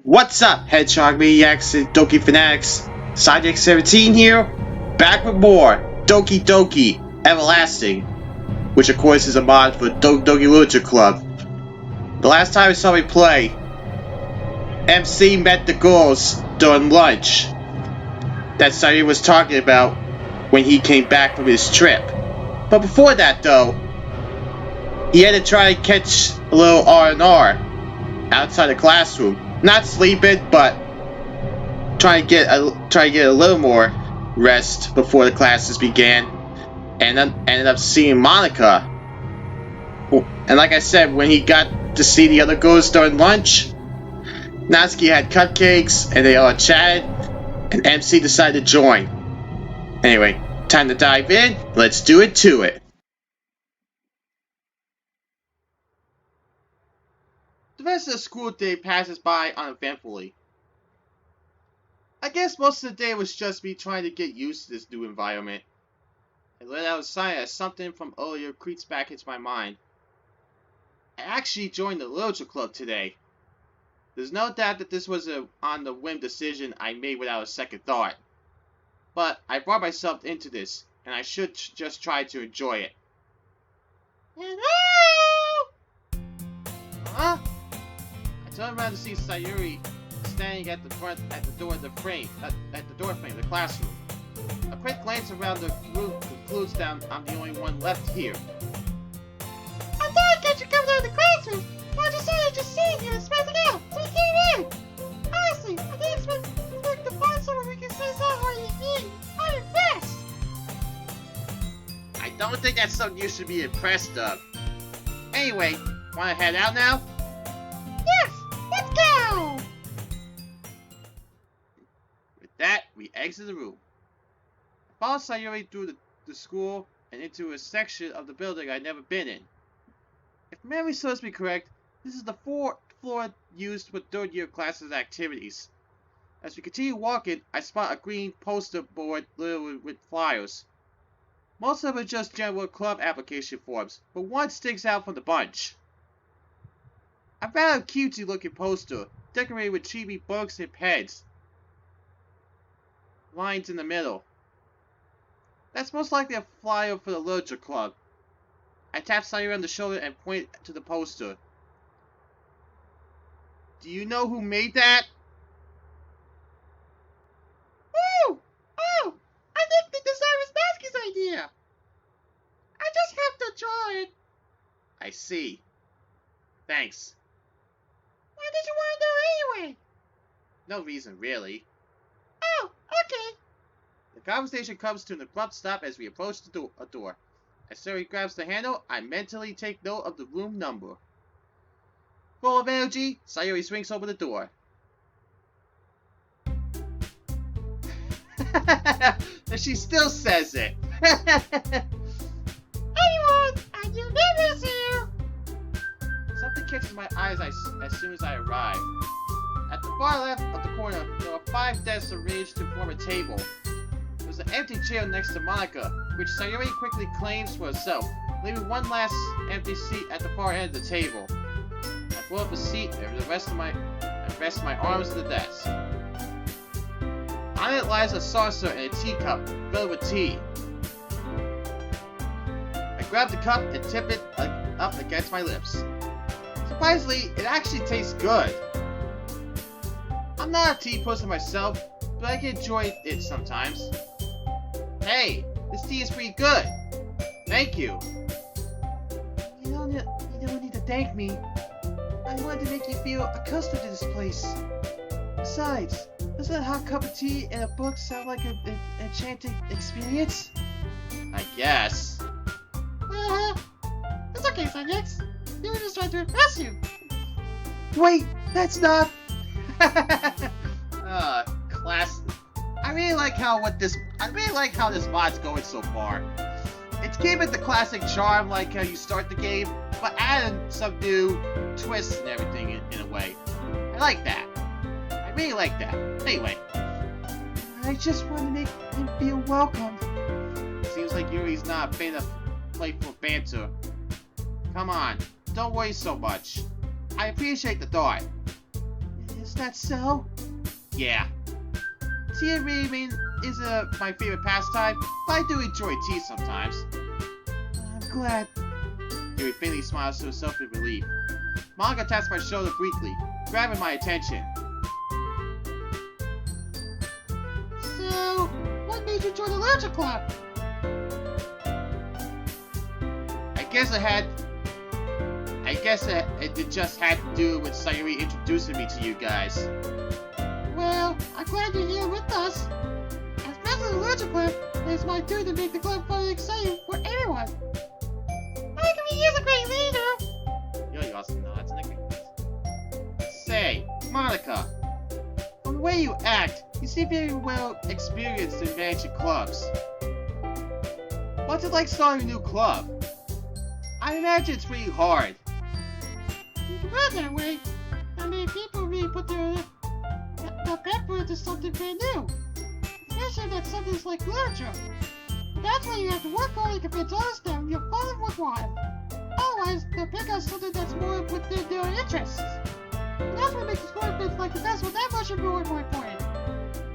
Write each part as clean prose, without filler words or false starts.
What's up, Hedgehog Maniacs and Doki Fanatics? ZXLTRXNSixBillion here, back with more Doki Doki Everlasting, which of course is a mod for Doki Literature Club. The last time I saw me play, MC met the girls during lunch that Sayuri was talking about when he came back from his trip. But before that though, he had to try to catch a little R&R outside the classroom. Not sleeping, but trying to get a little more rest before the classes began, and then ended up seeing Monika. And like I said, when he got to see the other girls during lunch, Natsuki had cupcakes, and they all chatted, and MC decided to join. Anyway, time to dive in. Let's do it to it. The rest of the school day passes by uneventfully. I guess most of the day was just me trying to get used to this new environment. And let out a sigh as something from earlier creeps back into my mind. I actually joined the literature club today. There's no doubt that this was a on-the-whim decision I made without a second thought. But I brought myself into this, and I should just try to enjoy it. Hello? Huh? I turned around to see Sayuri standing at the door of the classroom. A quick glance around the room concludes that I'm the only one left here. I thought I'd catch you coming out of the classroom, but I decided to just sit here and spread it out, so I came in. Honestly, I didn't expect to find someone we can say so hard to eat. I'm impressed. I don't think that's something you should be impressed of. Anyway, wanna head out now? Yes, let's go! With that, we exit the room. I followed Sayuri through the school and into a section of the building I'd never been in. If memory serves me correct, this is the fourth floor used for third-year classes activities. As we continue walking, I spot a green poster board littered with flyers. Most of them are just general club application forms, but one sticks out from the bunch. I found a cutesy-looking poster, decorated with chibi books and pens. Lines in the middle. That's most likely a flyer for the literature club. I tap Sayuri on the shoulder and point to the poster. Do you know who made that? Oh, I think the design was Natsuki's idea. I just have to draw it. I see. Thanks. Why did you want to know anyway? No reason, really. Oh, okay. The conversation comes to an abrupt stop as we approach a door. As Sayuri grabs the handle, I mentally take note of the room number. Full of energy, Sayuri swings open the door. And she still says it. Anyone, I do business here. Something catches my eyes as soon as I arrive. At the far left of the corner, there are 5 desks arranged to form a table. There's an empty chair next to Monika, which Sayuri quickly claims for herself, leaving one last empty seat at the far end of the table. I pull up a seat and rest my arms on the desk. On it lies a saucer and a teacup filled with tea. I grab the cup and tip it up against my lips. Surprisingly, it actually tastes good. I'm not a tea person myself, but I can enjoy it sometimes. Hey, this tea is pretty good. Thank you. You don't need to thank me. I wanted to make you feel accustomed to this place. Besides, doesn't a hot cup of tea and a book sound like an enchanting experience? I guess. It's okay, Sanyex. You were just trying to impress you. Wait, that's not. Class. I really like how this mod's going so far. It's keeping the classic charm, like how you start the game, but adding some new twists and everything in a way. I like that. I really like that. Anyway, I just want to make him feel welcome. Seems like Yuri's not a fan of playful banter. Come on, don't worry so much. I appreciate the thought. It's that so? Yeah. Tea reading is my favorite pastime, but I do enjoy tea sometimes. I'm glad. Yuri faintly smiles to herself in relief. Monika taps my shoulder briefly, grabbing my attention. So, what made you join the Literature Club? I guess it just had to do with Sayuri introducing me to you guys. Well, I'm glad you're here with us. As president of the Literature Club, it's my duty to make the club fun and exciting for everyone. I can be a great leader. You're awesome, no, that's an agreement. Say, Monika, From the way you act, you seem very well experienced in managing clubs. what's it like starting a new club? I imagine it's pretty hard. You can put it that way. I mean, people really put their effort into something brand new. Especially if that's something like literature. That's why you have to work hard and convince others that you're fun and worthwhile. Otherwise, they'll pick out something that's more within their interests. And that's what makes the sport events like the festival that much more important.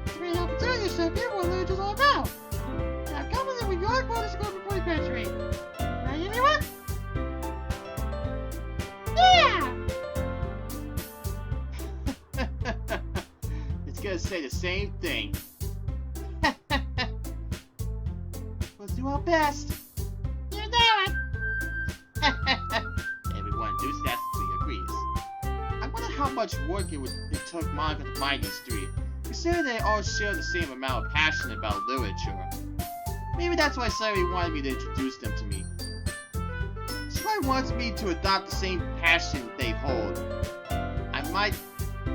It's a great opportunity to show people what literature's all about. Now, come in with your quotas to go for 20th century. Ready, everyone? Yeah! It's gonna say the same thing. Let's do our best. You know it! Everyone enthusiastically agrees. I wonder how much work it took Monika to find these three, considering they all share the same amount of passion about literature. Maybe that's why Sayuri wanted me to introduce them to me. She probably wants me to adopt the same passion they hold.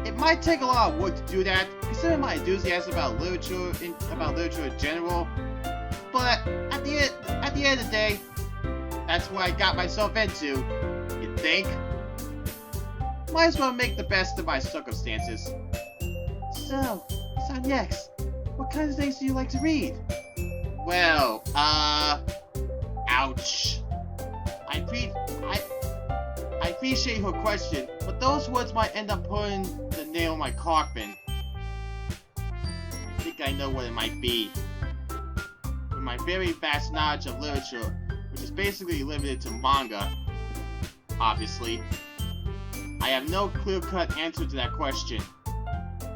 It might take a lot of work to do that, considering my enthusiasm about literature in general. But at the end of the day, that's what I got myself into. You think? Might as well make the best of my circumstances. So, next, what kinds of things do you like to read? Well, ouch. I appreciate her question, but those words might end up putting the nail in my coffin. I think I know what it might be. With my very vast knowledge of literature, which is basically limited to manga, obviously, I have no clear-cut answer to that question.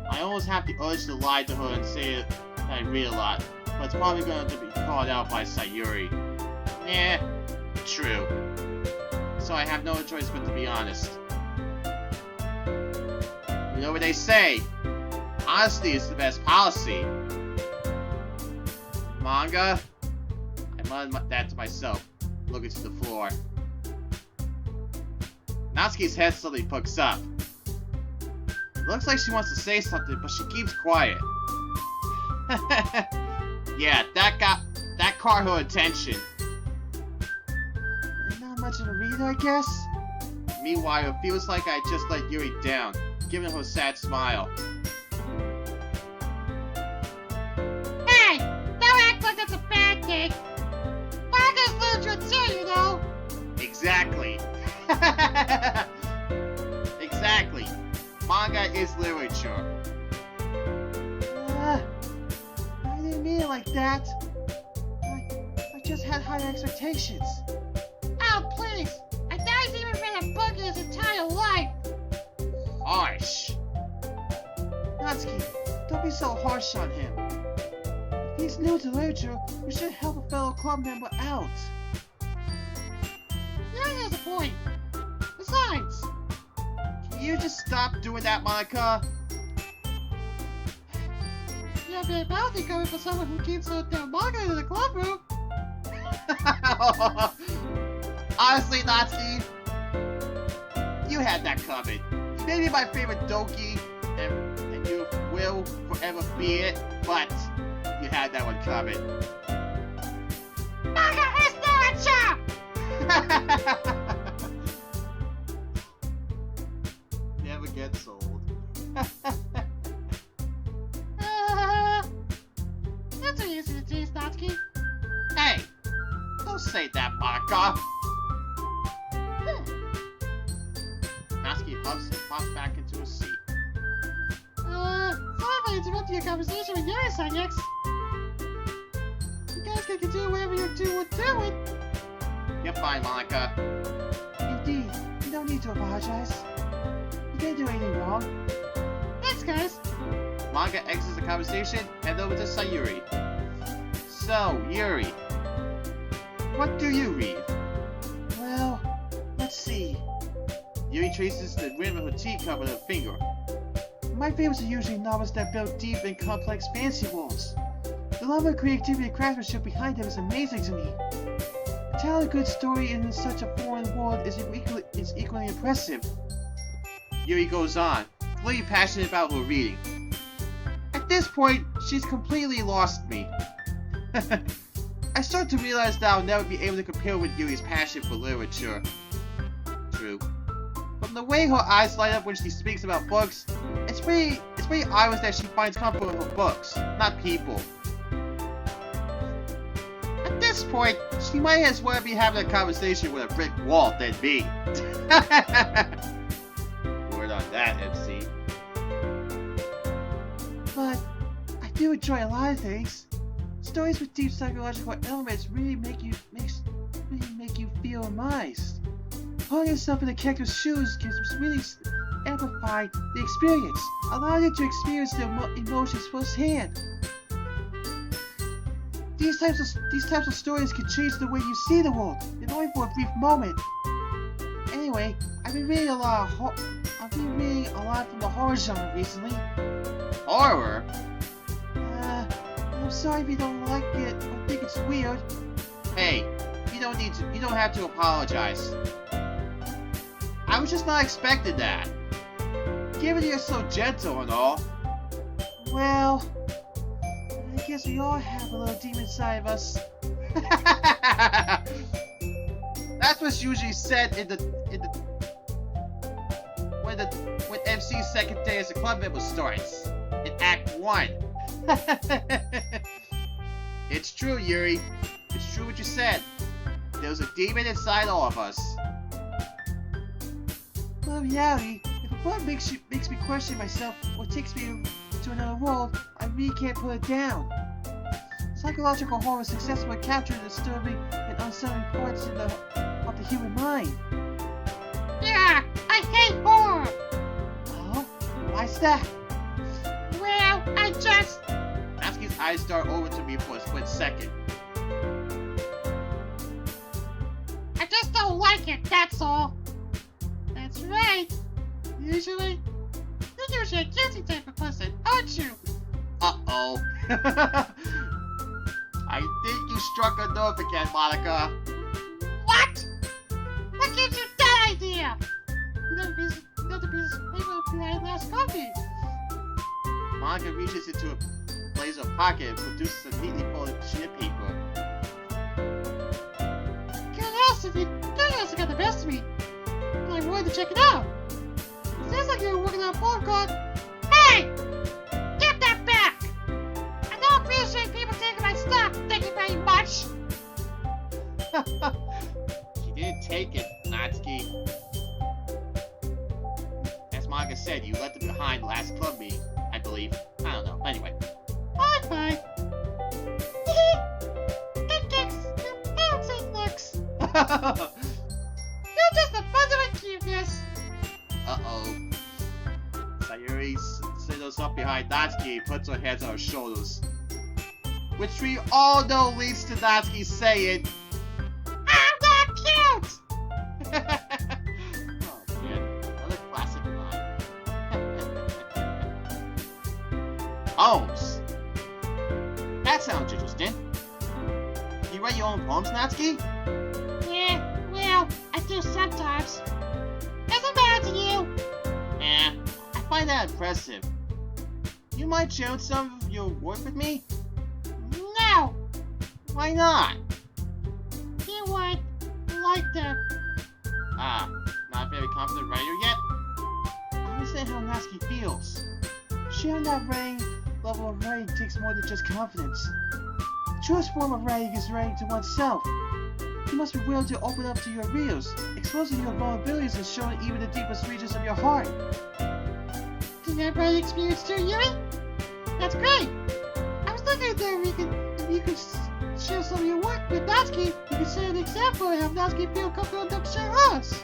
I almost have the urge to lie to her and say that I read a lot, but it's probably going to be called out by Sayuri. True. So I have no choice but to be honest. You know what they say? Honesty is the best policy. Manga? I muttered that to myself, looking to the floor. Natsuki's head suddenly pokes up. It looks like she wants to say something, but she keeps quiet. Yeah, that caught her attention. Not much of a reader, I guess? Meanwhile, it feels like I just let Yuri down, giving her a sad smile. Hey! Don't act like it's a bad thing! Manga's literature too, you know! Exactly. Exactly. Manga is literature. I didn't mean it like that. I just had higher expectations. Oh, please! I thought he's even read a book in his entire life! Harsh. Natsuki, don't be so harsh on him. If he's new to literature, we should help a fellow club member out. Yeah, there's a point. Besides, Can you just stop doing that, Monika? you'll be a bounty coming for someone who keeps their manga in the club room. Honestly, Natsuki, you had that coming. You may be my favorite doki, and you will forever be it, but you had that one coming. Manga is literature! Never gets old. That's an easy to tease, Natsuki. Hey, don't say that, Monika. Natsuki huffs and pops back into his seat. Sorry if I interrupted your conversation with your subjects. You guys can continue whatever you're doing. You're fine, Monika. Indeed, you don't need to apologize. You didn't do anything wrong. Thanks, guys. Monika exits the conversation and over to Sayuri. So, Yuri, what do you read? Well, let's see. Yuri traces the rim of her teacup with her finger. My favorites are usually novels that build deep and complex fantasy worlds. The level of creativity and craftsmanship behind them is amazing to me. Telling a good story in such a foreign world is equally impressive. Yuri goes on, clearly passionate about her reading. At this point, she's completely lost me. I start to realize that I'll never be able to compare with Yuri's passion for literature. True. From the way her eyes light up when she speaks about books, it's pretty obvious that she finds comfort in her books, not people. At this point, she might as well be having a conversation with a brick wall than me. Word on that, MC. But I do enjoy a lot of things. Stories with deep psychological elements really make you feel amazed. Putting yourself in the character's shoes can really amplify the experience, allowing you to experience the emotions firsthand. These types of stories can change the way you see the world, if only for a brief moment. Anyway, I've been reading a lot from the horror genre recently. Horror? I'm sorry if you don't like it or think it's weird. Hey, you don't have to apologize. I was just not expecting that. Given you're so gentle and all. Well, I guess we all have a little demon inside of us. That's what's usually said when MC's second day as a club member starts. In Act 1. It's true, Yuri. It's true what you said. There's a demon inside all of us. Well, in reality, if a book makes me question myself or takes me to another world, I really can't put it down. Psychological horror successfully captures the disturbing and unsettling parts of the human mind. Yeah, I hate horror! Oh? Why's that? Well, I just... Natsuki's eyes dart over to me for a split second. I just don't like it, that's all. That's right. You're usually a guilty type of person, aren't you? Uh-oh. I think you struck a nerve again, Monika. What? What gives you that idea? Another piece of paper behind last copy. Monika reaches into a blazer pocket and produces a neatly folded sheet of paper. Curiosity got the best of me. And I wanted to check it out. It sounds like you were working on a phone call. Hey! Give that back! I don't appreciate people taking my stuff. Thank you very much. She didn't take it, Natsuki. As Monika said, you left it behind last club meeting, I believe. I don't know. Anyway. Bye. Good kicks. I don't say looks. You're just a bundle of cuteness. Uh-oh. Sayuri settles up behind Natsuki and puts her hands on her shoulders. Which we all know leads to Natsuki saying, I'm not cute! oh man, another classic line. Poems. That sounds interesting. You write your own poems, Natsuki? Yeah, well, I do sometimes. Doesn't matter to you. Eh, I find that impressive. You mind sharing some of your work with me? No, Why not? you would like them. Ah, not a very confident writer yet? I understand how Natsuki feels. Sharing that level of writing takes more than just confidence. The truest form of writing is writing to oneself. You must be willing to open up to your readers, exposing your vulnerabilities and showing even the deepest regions of your heart. think I've had experience too, Yuri? That's great! I was thinking that if you could share some of your work with Natsuki, you could set an example and have Natsuki feel comfortable enough to share us.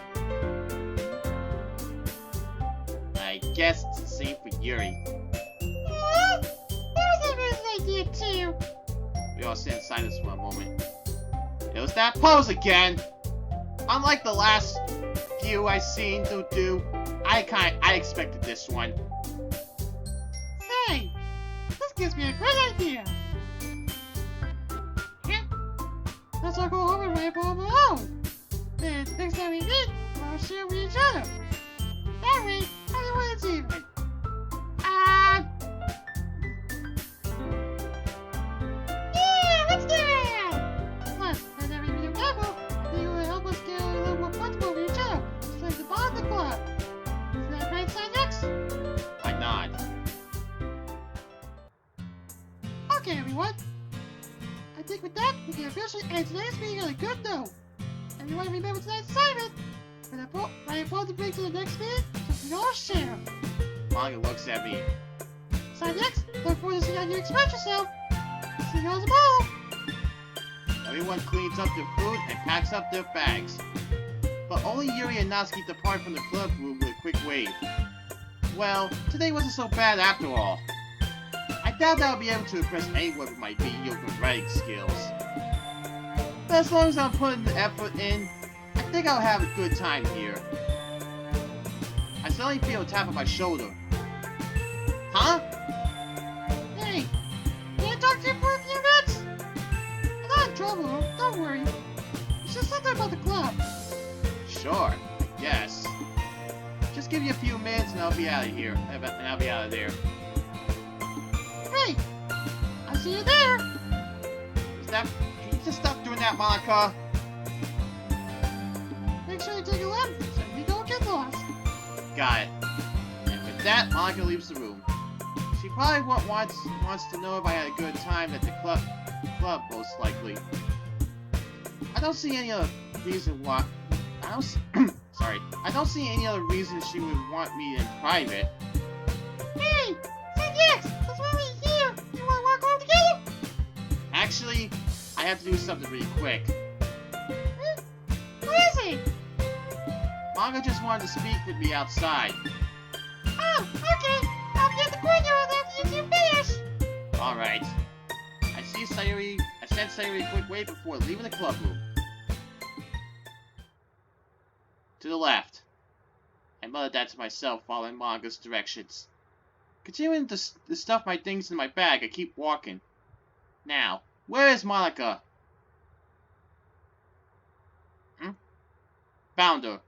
I guess it's the same for Yuri. What? That was a good idea too. We all sit in silence for a moment. It was that pose again! Unlike the last few I seen them do, I expected this one. Say, this gives me a great idea. Yeah. Let's all go home and write on our own. Then next time we meet, we'll share with each other. That way, everyone's even. Yeah, let's do it! Plus, whenever we do level, they will help us get a little more comfortable with each other. It's like the bond of the club. Is that right, Cynex? I nod. Okay, everyone. I think with that, we can officially end today's meeting on a good note. Everyone remember tonight's assignment. When I want to bring to the next meeting, something all share. Monika looks at me. Cynex, look forward to seeing how you express yourself. See you all tomorrow. Everyone cleans up their food and packs up their bags. But only Yuri and Natsuki depart from the club room with a quick wave. Well, today wasn't so bad after all. I doubt I'll be able to impress anyone with my mediocre writing skills. But as long as I'm putting the effort in, I think I'll have a good time here. I suddenly feel a tap on my shoulder. Huh? Hey, can I talk to you for a few minutes? I'm not in trouble, don't worry. It's just something about the club. Sure, yes. Just give me a few minutes and I'll be out of here. And I'll be out of there. Great! I'll see you there! Is that... Can you just stop doing that, Monika? Make sure you take a left so we don't get lost. Got it. And with that, Monika leaves the room. She probably wants to know if I had a good time at the club, most likely. I don't see any other reason why... I don't see any other reason she would want me in private. Hey! Say yes! That's why we're here! You wanna walk home together? Actually, I have to do something really quick. What is it? Monika just wanted to speak with me outside. Oh, okay. I'll be at the courtyard after you two finish. Alright. I sent Sayuri a quick wait before leaving the club room. To the left. I muttered that to myself, following Monika's directions. Continuing to stuff my things in my bag, I keep walking. Now, where is Monika? Found her.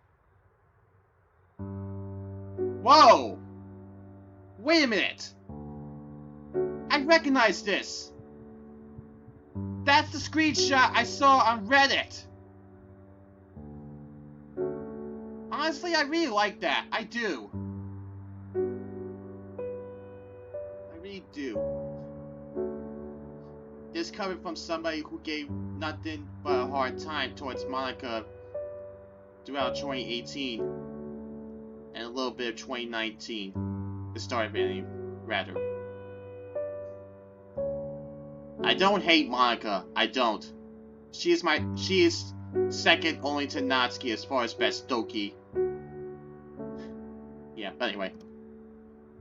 Whoa! Wait a minute! I recognize this! That's the screenshot I saw on Reddit! Honestly, I really like that. I do. I really do. This coming from somebody who gave nothing but a hard time towards Monika throughout 2018 and a little bit of 2019. The start of it, rather. I don't hate Monika. I don't. She is second only to Natsuki as far as best Doki. Yeah, but anyway.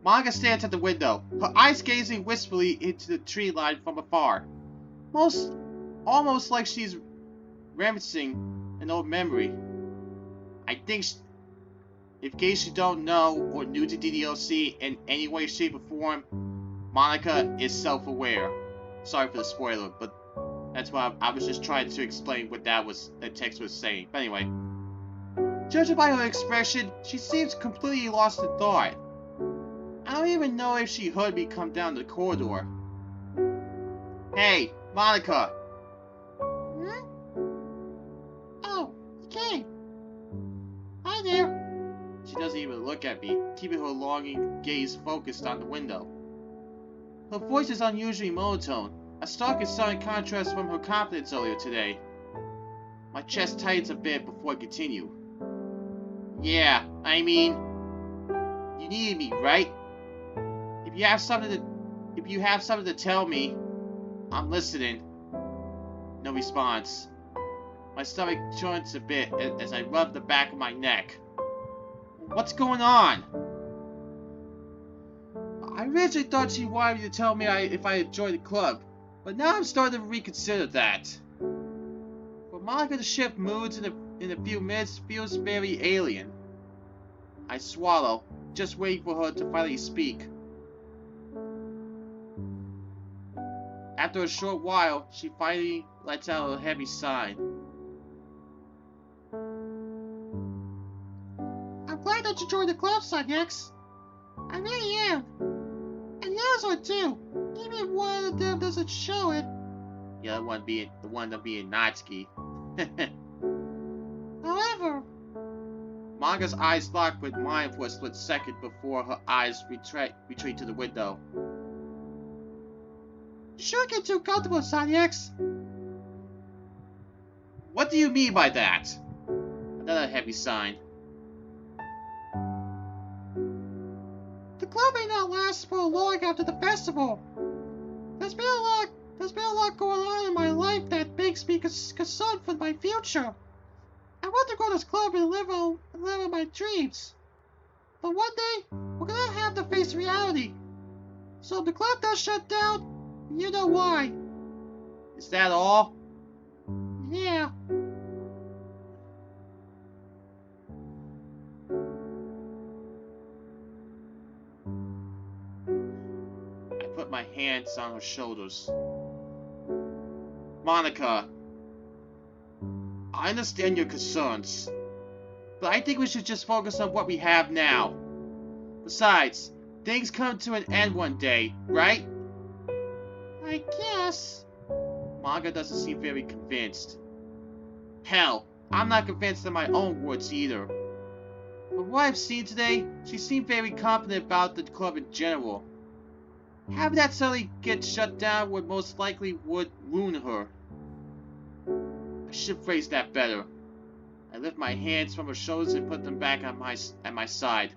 Monika stands at the window, her eyes gazing wistfully into the tree line from afar. Almost like she's reminiscing an old memory. I think, in case you don't know or new to DDLC in any way, shape, or form, Monika is self-aware. Sorry for the spoiler, but that's why I was just trying to explain what that text was saying. But anyway, judging by her expression, she seems completely lost in thought. I don't even know if she heard me come down the corridor. Hey, Monika! Hmm? Oh, okay. Hi there. She doesn't even look at me, keeping her longing gaze focused on the window. Her voice is unusually monotone, a stark and sudden contrast from her confidence earlier today. My chest tightens a bit before I continue. Yeah, I mean, you needed me, right? you have something to, if you have something to tell me, I'm listening. No response. My stomach joints a bit as I rub the back of my neck. What's going on? I originally thought she wanted me to tell me if I enjoyed the club, but now I'm starting to reconsider that. For Monika to shift moods in a few minutes feels very alien. I swallow, just waiting for her to finally speak. After a short while, she finally lets out a heavy sigh. I'm glad that you joined the club, ZX. I really am. And the others are too, even if one of them doesn't show it. The other one being Natsuki. However, Monika's eyes locked with mine for a split second before her eyes retreat to the window. you shouldn't get too comfortable, ZX. What do you mean by that? Another heavy sign. The club may not last for long after the festival. There's been a lot going on in my life that makes me concerned for my future. I want to go to this club and live out my dreams. But one day, we're gonna have to face reality. So if the club does shut down, you know why. Is that all? Yeah. I put my hands on her shoulders. Monika, I understand your concerns, but I think we should just focus on what we have now. Besides, things come to an end one day, right? I guess. Monika doesn't seem very convinced. Hell, I'm not convinced of my own words either. From what I've seen today, she seemed very confident about the club in general. Having that suddenly get shut down would most likely ruin her. I should phrase that better. I lift my hands from her shoulders and put them back at my side.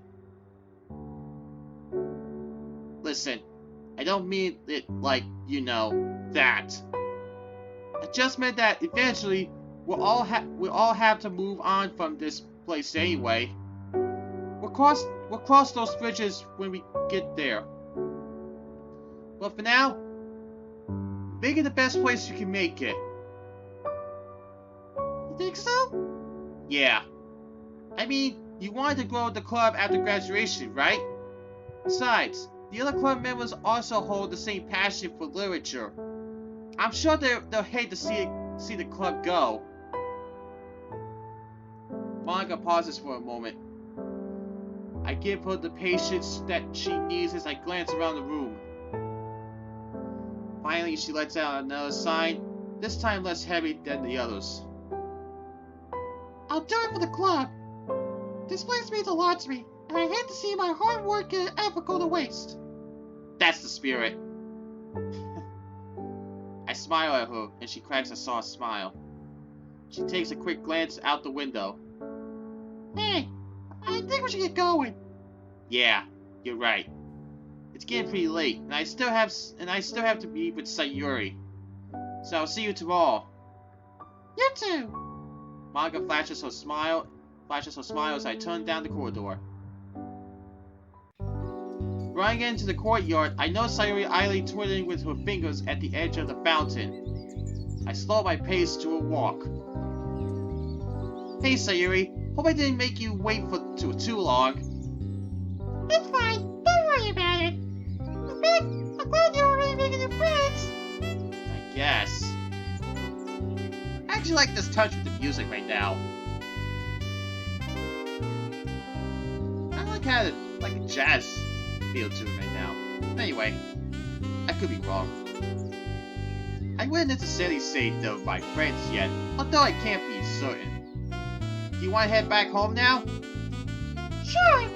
Listen, I don't mean it like, you know, that. I just meant that eventually we'll all have to move on from this place anyway. We'll cross those bridges when we get there. But for now, make it the best place you can make it. You think so? Yeah. I mean, you wanted to grow the club after graduation, right? Besides, the other club members also hold the same passion for literature. I'm sure they'll hate to see the club go. Monika pauses for a moment. I give her the patience that she needs as I glance around the room. Finally, she lets out another sigh, this time less heavy than the others. I'll do it for the club. This place means a lot to me, and I hate to see my hard work and effort go to waste. That's the spirit. I smile at her, and she cracks a soft smile. She takes a quick glance out the window. Hey, I think we should get going. Yeah, you're right. It's getting pretty late, and I still have to be with Sayuri. So I'll see you tomorrow. You too. Monika flashes her smile as I turn down the corridor. Running into the courtyard, I notice Sayuri idly twiddling with her fingers at the edge of the fountain. I slow my pace to a walk. Hey Sayuri, hope I didn't make you wait for too long. It's fine. Don't worry about it. In fact, I'm glad you're already making new friends. I guess. I actually like this touch with the music right now. I kind of like a jazz feel to it right now. Anyway, I could be wrong. I wouldn't necessarily say they're my friends yet, although I can't be certain. Do you want to head back home now? Sure.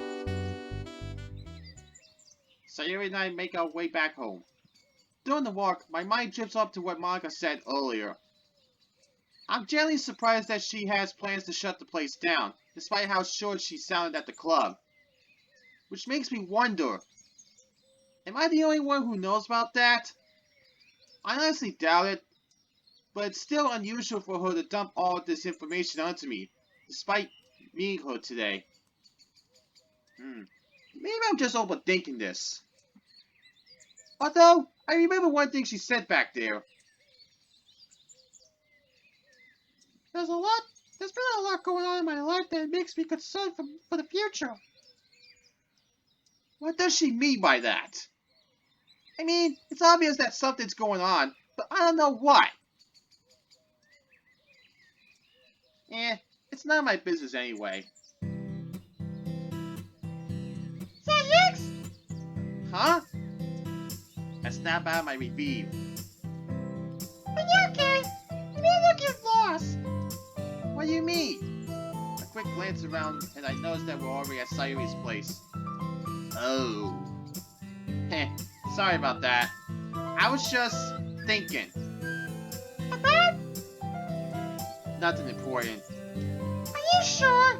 Sayuri and I make our way back home. During the walk, my mind drifts up to what Monika said earlier. I'm genuinely surprised that she has plans to shut the place down, despite how short she sounded at the club. Which makes me wonder, Am I the only one who knows about that? I honestly doubt it, but it's still unusual for her to dump all this information onto me, despite meeting her today. Maybe I'm just overthinking this. Although, I remember one thing she said back there. There's been a lot going on in my life that makes me concerned for the future. What does she mean by that? I mean, it's obvious that something's going on, but I don't know what. It's none of my business anyway. ZX! Huh? I snap out of my review. Are you okay? You may look get lost. What do you mean? A quick glance around, and I noticed that we're already at Sayuri's place. Oh. Heh, sorry about that. I was just thinking. About? Nothing important. Are you sure?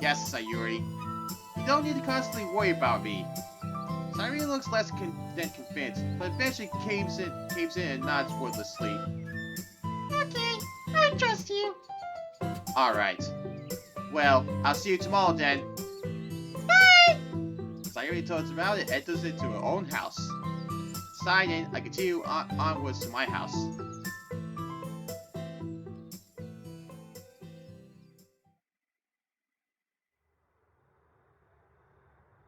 Yes, Sayuri. You don't need to constantly worry about me. Sayuri looks less than convinced, but eventually caves in and nods wordlessly. Okay, I trust you. Alright. Well, I'll see you tomorrow then. Bye! Sayuri turns around and enters into her own house. Sign in, I continue onwards to my house.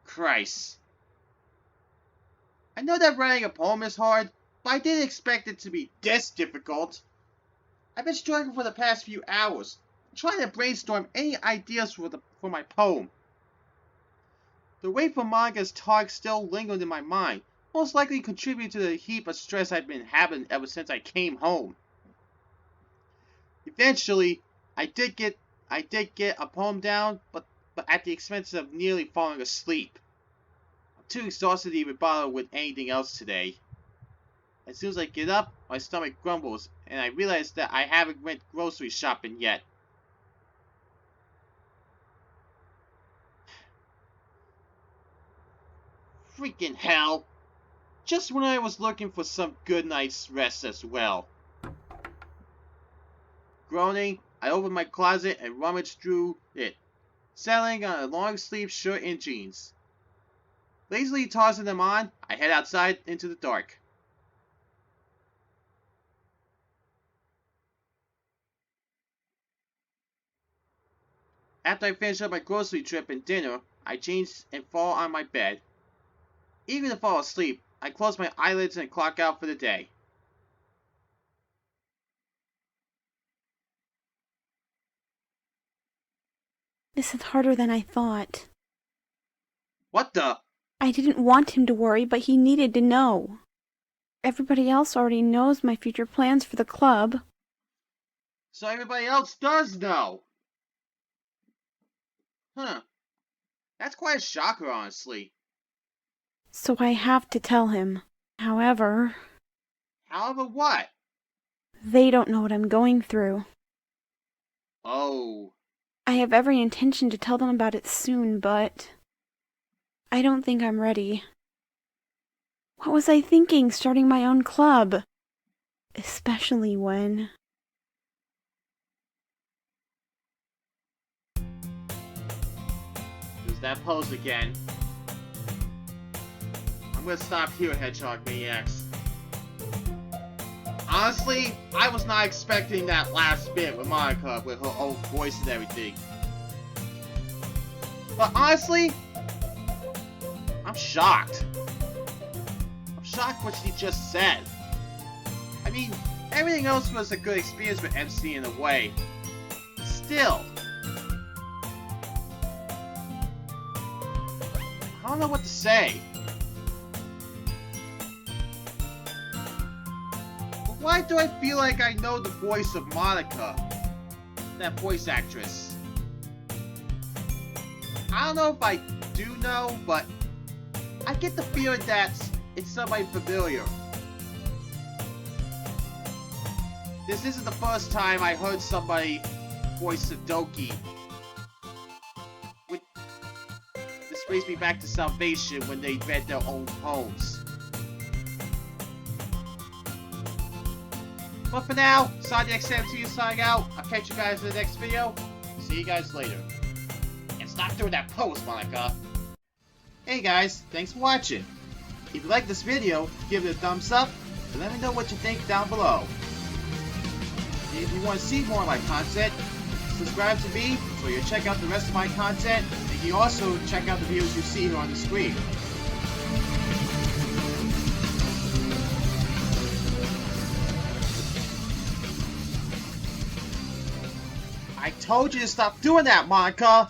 Christ. I know that writing a poem is hard, but I didn't expect it to be this difficult. I've been struggling for the past few hours, trying to brainstorm any ideas for my poem. The wait for Monika's talk still lingered in my mind, most likely contributing to the heap of stress I've been having ever since I came home. Eventually, I did get a poem down, but at the expense of nearly falling asleep. I'm too exhausted to even bother with anything else today. As soon as I get up, my stomach grumbles, and I realize that I haven't went grocery shopping yet. Freaking hell! Just when I was looking for some good night's rest as well. Groaning, I opened my closet and rummaged through it, settling on a long-sleeved shirt and jeans. Lazily tossing them on, I head outside into the dark. After I finish up my grocery trip and dinner, I change and fall on my bed. Eager to fall asleep, I close my eyelids and clock out for the day. This is harder than I thought. What the? I didn't want him to worry, but he needed to know. Everybody else already knows my future plans for the club. So everybody else does know. Huh. That's quite a shocker, honestly. So I have to tell him. However, However what? they don't know what I'm going through. Oh. I have every intention to tell them about it soon, but I don't think I'm ready. What was I thinking, starting my own club? Especially when... There's that pose again. I'm gonna stop here, Hedgehog Maniacs. Honestly, I was not expecting that last bit with Monika with her own voice and everything. But honestly, I'm shocked. I'm shocked what she just said. I mean, everything else was a good experience with MC in a way. But still, I don't know what to say. But why do I feel like I know the voice of Monika? That voice actress. I don't know if I do know, but I get the feeling that it's somebody familiar. This isn't the first time I heard somebody voice Sadoki. brings me back to salvation when they read their own poems. But for now, ZXLTRXNSixBillion signing out. I'll catch you guys in the next video. See you guys later. And stop doing that pose, Monika. Hey guys, thanks for watching. If you like this video, give it a thumbs up and let me know what you think down below. And if you want to see more of my content, subscribe to me so you'll check out the rest of my content, and you also check out the videos you see here on the screen. I told you to stop doing that, Monika!